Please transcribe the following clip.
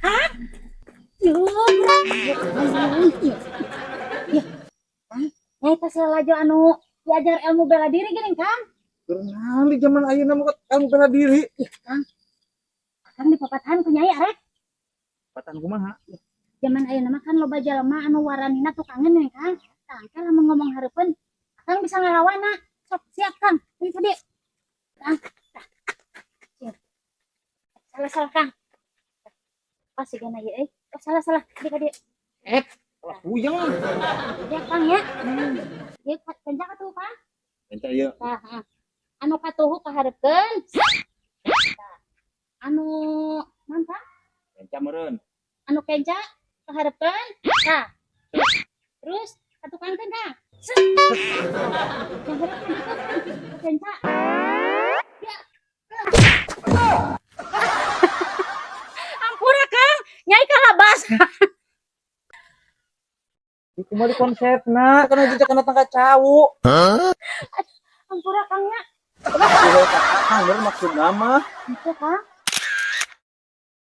Hah? Yuk. Ya, Kang. Nyai teh laju anu diajar ilmu bela diri gini, Kang. Karena di zaman ayeuna mah ilmu bela diri. Ih, Kang. Kang di papatahan ku nyai arek. Patan kumaha? Zaman ayeuna mah kan loba jalema anu waranina tukangan nih, Kang. Kang teh lamun ngomong hareupeun, Kang bisa ngalawana. Sok siap, Kang. Ini tadi. Kang. Tah. Siap. Salah, Kang. Pas sih gana ya, oh, salah. Dia. Lah puyeng. Ya, Kang ya. Ya, kencang atuh, Kang. Encak ieu. Nah, anu katuhu kahareupeun. Anu manta, Encak meureun. anu kenca kahareupeun. Nah, terus katukankeun, Kang. Yang hareup kenca. Ya. Ampura, Kang. Nyai kalabas. Itu mah di konsepna kana jejak kana tangga cawu. Ampura, Kang ya. Kira kata bener maksudna mah. Itu, Kang.